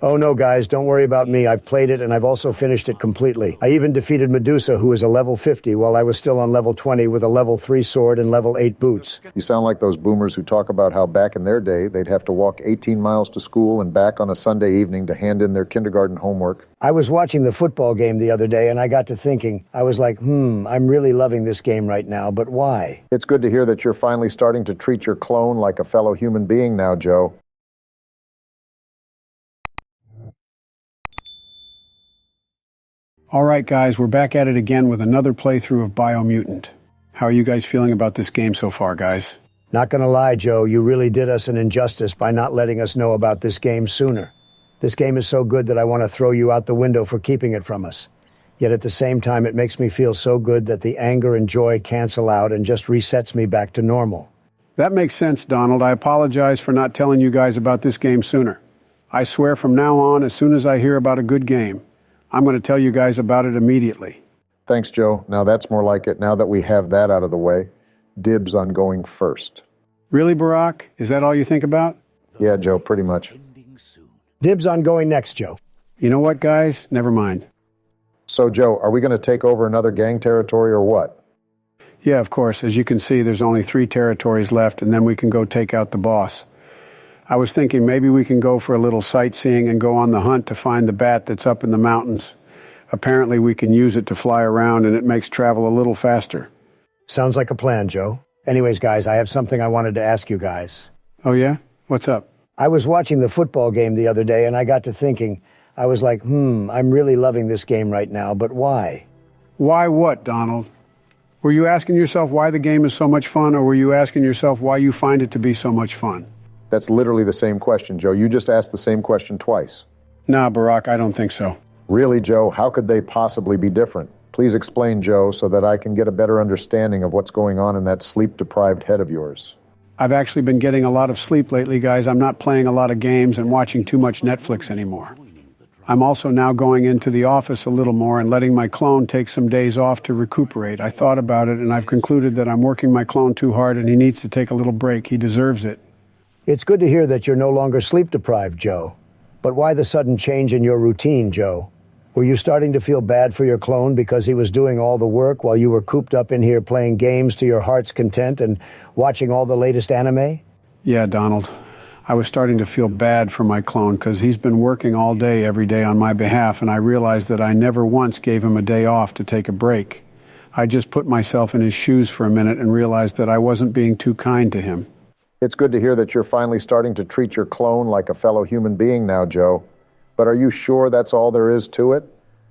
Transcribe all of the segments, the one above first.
Oh no, guys, don't worry about me. I've played it and I've also finished it completely. I even defeated Medusa, who is a level 50, while I was still on level 20 with a level 3 sword and level 8 boots. You sound like those boomers who talk about how back in their day they'd have to walk 18 miles to school and back on a Sunday evening to hand in their kindergarten homework. I was watching the football game the other day and I got to thinking, I was like, I'm really loving this game right now, but why? It's good to hear that you're finally starting to treat your clone like a fellow human being now, Joe. All right, guys, we're back at it again with another playthrough of BIOMUTANT. How are you guys feeling about this game so far, guys? Not gonna lie, Joe, you really did us an injustice by not letting us know about this game sooner. This game is so good that I want to throw you out the window for keeping it from us. Yet at the same time, it makes me feel so good that the anger and joy cancel out and just resets me back to normal. That makes sense, Donald. I apologize for not telling you guys about this game sooner. I swear from now on, as soon as I hear about a good game, I'm going to tell you guys about it immediately. Thanks, Joe. Now that's more like it. Now that we have that out of the way, dibs on going first. Really, Barack? Is that all you think about? Yeah, Joe, pretty much. Dibs on going next, Joe. You know what, guys? Never mind. So, Joe, are we going to take over another gang territory or what? Yeah, of course. As you can see, there's only 3 territories left, and then we can go take out the boss. I was thinking maybe we can go for a little sightseeing and go on the hunt to find the bat that's up in the mountains. Apparently we can use it to fly around and it makes travel a little faster. Sounds like a plan, Joe. Anyways, guys, I have something I wanted to ask you guys. Oh yeah? What's up? I was watching the football game the other day and I got to thinking, I was like, I'm really loving this game right now, but why? Why what, Donald? Were you asking yourself why the game is so much fun, or were you asking yourself why you find it to be so much fun? That's literally the same question, Joe. You just asked the same question twice. Nah, Barack, I don't think so. Really, Joe? How could they possibly be different? Please explain, Joe, so that I can get a better understanding of what's going on in that sleep-deprived head of yours. I've actually been getting a lot of sleep lately, guys. I'm not playing a lot of games and watching too much Netflix anymore. I'm also now going into the office a little more and letting my clone take some days off to recuperate. I thought about it and I've concluded that I'm working my clone too hard and he needs to take a little break. He deserves it. It's good to hear that you're no longer sleep-deprived, Joe. But why the sudden change in your routine, Joe? Were you starting to feel bad for your clone because he was doing all the work while you were cooped up in here playing games to your heart's content and watching all the latest anime? Yeah, Donald. I was starting to feel bad for my clone because he's been working all day every day on my behalf, and I realized that I never once gave him a day off to take a break. I just put myself in his shoes for a minute and realized that I wasn't being too kind to him. It's good to hear that you're finally starting to treat your clone like a fellow human being now, Joe. But are you sure that's all there is to it?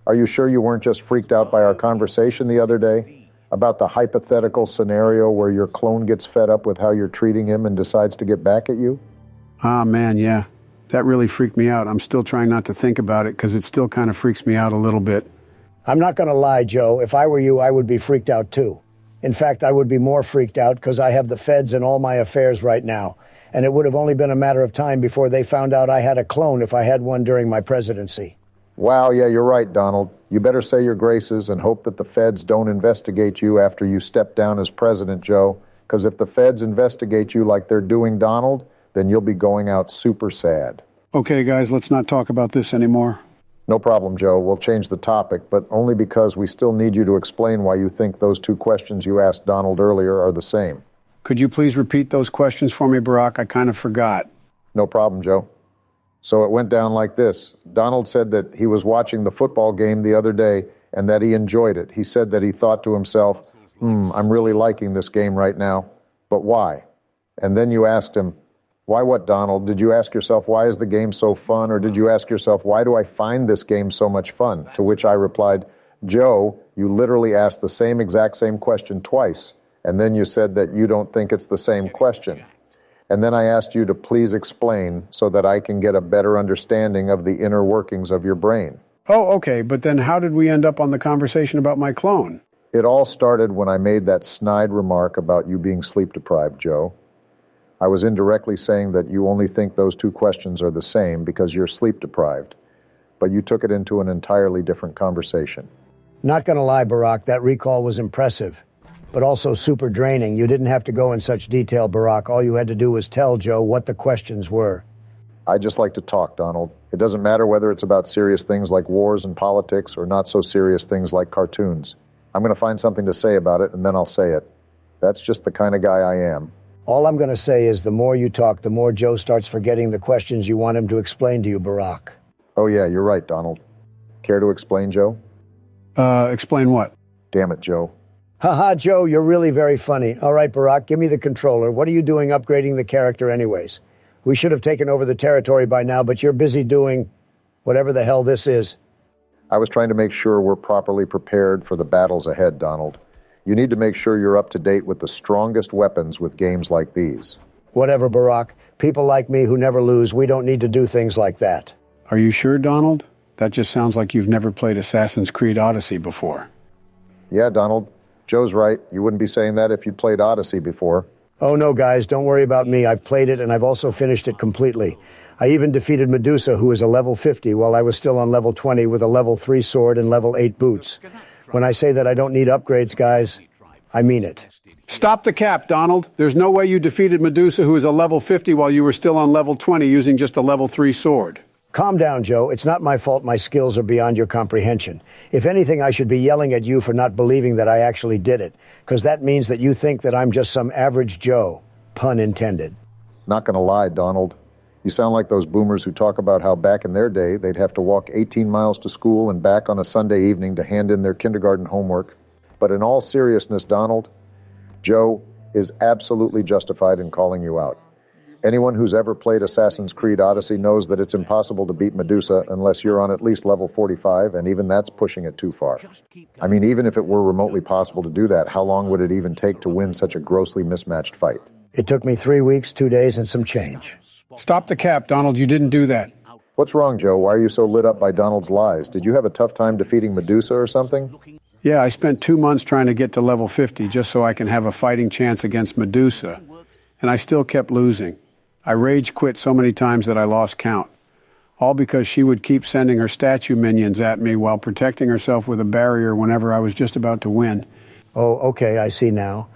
Are you sure you weren't just freaked out by our conversation the other day about the hypothetical scenario where your clone gets fed up with how you're treating him and decides to get back at you? Ah, man, yeah. That really freaked me out. I'm still trying not to think about it because it still kind of freaks me out a little bit. I'm not gonna lie, Joe. If I were you, I would be freaked out too. In fact, I would be more freaked out because I have the feds in all my affairs right now. And it would have only been a matter of time before they found out I had a clone if I had one during my presidency. Wow, yeah, you're right, Donald. You better say your graces and hope that the feds don't investigate you after you step down as president, Joe. Because if the feds investigate you like they're doing Donald, then you'll be going out super sad. Okay, guys, let's not talk about this anymore. No problem, Joe. We'll change the topic, but only because we still need you to explain why you think those 2 questions you asked Donald earlier are the same. Could you please repeat those questions for me, Barack? I kind of forgot. No problem, Joe. So it went down like this. Donald said that he was watching the football game the other day and that he enjoyed it. He said that he thought to himself, I'm really liking this game right now, but why? And then you asked him, why what, Donald? Did you ask yourself, why is the game so fun? Or did you ask yourself, why do I find this game so much fun? To which I replied, Joe, you literally asked the exact same question twice. And then you said that you don't think it's the same question. And then I asked you to please explain so that I can get a better understanding of the inner workings of your brain. Oh, okay, but then how did we end up on the conversation about my clone? It all started when I made that snide remark about you being sleep-deprived, Joe. I was indirectly saying that you only think those 2 questions are the same because you're sleep-deprived, but you took it into an entirely different conversation. Not gonna lie, Barack, that recall was impressive, but also super draining. You didn't have to go in such detail, Barack. All you had to do was tell Joe what the questions were. I just like to talk, Donald. It doesn't matter whether it's about serious things like wars and politics or not so serious things like cartoons. I'm going to find something to say about it, and then I'll say it. That's just the kind of guy I am. All I'm going to say is the more you talk, the more Joe starts forgetting the questions you want him to explain to you, Barack. Oh yeah, you're right, Donald. Care to explain, Joe? Explain what? Damn it, Joe. Haha, Joe, you're really very funny. All right, Barack, give me the controller. What are you doing upgrading the character anyways? We should have taken over the territory by now, but you're busy doing whatever the hell this is. I was trying to make sure we're properly prepared for the battles ahead, Donald. You need to make sure you're up to date with the strongest weapons with games like these. Whatever, Barack. People like me who never lose, we don't need to do things like that. Are you sure, Donald? That just sounds like you've never played Assassin's Creed Odyssey before. Yeah, Donald. Joe's right. You wouldn't be saying that if you'd played Odyssey before. Oh no, guys, don't worry about me. I've played it and I've also finished it completely. I even defeated Medusa, who is a level 50, while I was still on level 20 with a level 3 sword and level 8 boots. When I say that I don't need upgrades, guys, I mean it. Stop the cap, Donald. There's no way you defeated Medusa, who is a level 50, while you were still on level 20 using just a level 3 sword. Calm down, Joe. It's not my fault my skills are beyond your comprehension. If anything, I should be yelling at you for not believing that I actually did it, because that means that you think that I'm just some average Joe, pun intended. Not gonna lie, Donald. You sound like those boomers who talk about how back in their day they'd have to walk 18 miles to school and back on a Sunday evening to hand in their kindergarten homework. But in all seriousness, Donald, Joe is absolutely justified in calling you out. Anyone who's ever played Assassin's Creed Odyssey knows that it's impossible to beat Medusa unless you're on at least level 45, and even that's pushing it too far. I mean, even if it were remotely possible to do that, how long would it even take to win such a grossly mismatched fight? It took me 3 weeks, 2 days, and some change. Stop the cap, Donald. You didn't do that. What's wrong, Joe? Why are you so lit up by Donald's lies? Did you have a tough time defeating Medusa or something? Yeah, I spent 2 months trying to get to level 50 just so I can have a fighting chance against Medusa, and I still kept losing. I rage quit so many times that I lost count, all because she would keep sending her statue minions at me while protecting herself with a barrier whenever I was just about to win. Oh, okay, I see now.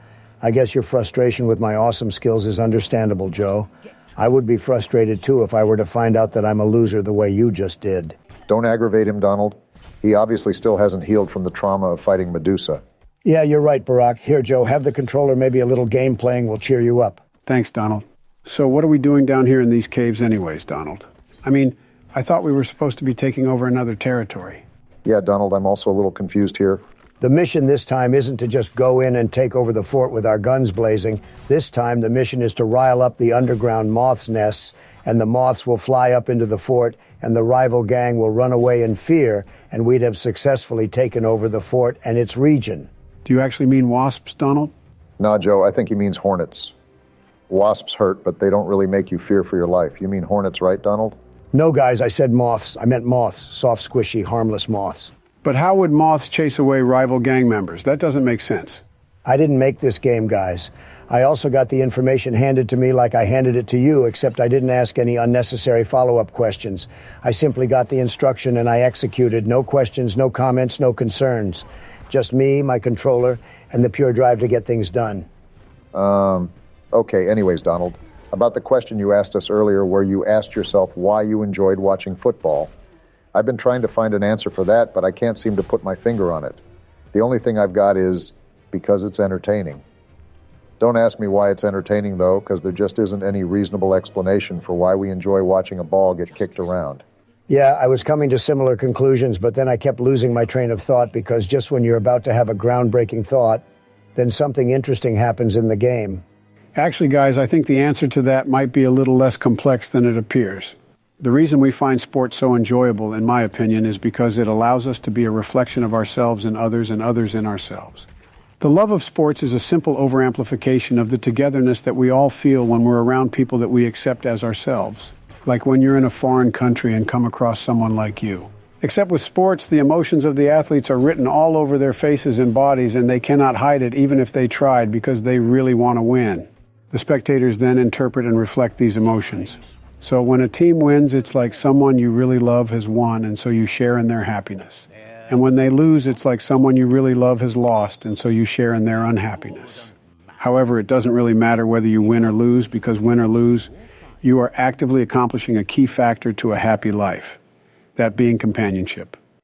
I guess your frustration with my awesome skills is understandable, Joe. I would be frustrated too if I were to find out that I'm a loser the way you just did. Don't aggravate him, Donald. He obviously still hasn't healed from the trauma of fighting Medusa. Yeah, you're right, Barack. Here, Joe, have the controller. Maybe a little game playing will cheer you up. Thanks, Donald. So what are we doing down here in these caves anyways, Donald? I mean, I thought we were supposed to be taking over another territory. Yeah, Donald, I'm also a little confused here. The mission this time isn't to just go in and take over the fort with our guns blazing. This time the mission is to rile up the underground moths' nests, and the moths will fly up into the fort, and the rival gang will run away in fear, and we'd have successfully taken over the fort and its region. Do you actually mean wasps, Donald? Nah, Joe, I think he means hornets. Wasps hurt, but they don't really make you fear for your life. You mean hornets, right, Donald? No, guys, I said moths. I meant moths. Soft, squishy, harmless moths. But how would moths chase away rival gang members? That doesn't make sense. I didn't make this game, guys. I also got the information handed to me like I handed it to you, except I didn't ask any unnecessary follow-up questions. I simply got the instruction and I executed. No questions, no comments, no concerns. Just me, my controller, and the pure drive to get things done. Okay, anyways, Donald, about the question you asked us earlier where you asked yourself why you enjoyed watching football. I've been trying to find an answer for that, but I can't seem to put my finger on it. The only thing I've got is because it's entertaining. Don't ask me why it's entertaining, though, because there just isn't any reasonable explanation for why we enjoy watching a ball get kicked around. Yeah, I was coming to similar conclusions, but then I kept losing my train of thought because just when you're about to have a groundbreaking thought, then something interesting happens in the game. Actually, guys, I think the answer to that might be a little less complex than it appears. The reason we find sports so enjoyable, in my opinion, is because it allows us to be a reflection of ourselves in others and others in ourselves. The love of sports is a simple overamplification of the togetherness that we all feel when we're around people that we accept as ourselves. Like when you're in a foreign country and come across someone like you. Except with sports, the emotions of the athletes are written all over their faces and bodies, and they cannot hide it even if they tried because they really want to win. The spectators then interpret and reflect these emotions. So when a team wins, it's like someone you really love has won, and so you share in their happiness. And when they lose, it's like someone you really love has lost, and so you share in their unhappiness. However, it doesn't really matter whether you win or lose, because win or lose, you are actively accomplishing a key factor to a happy life, that being companionship.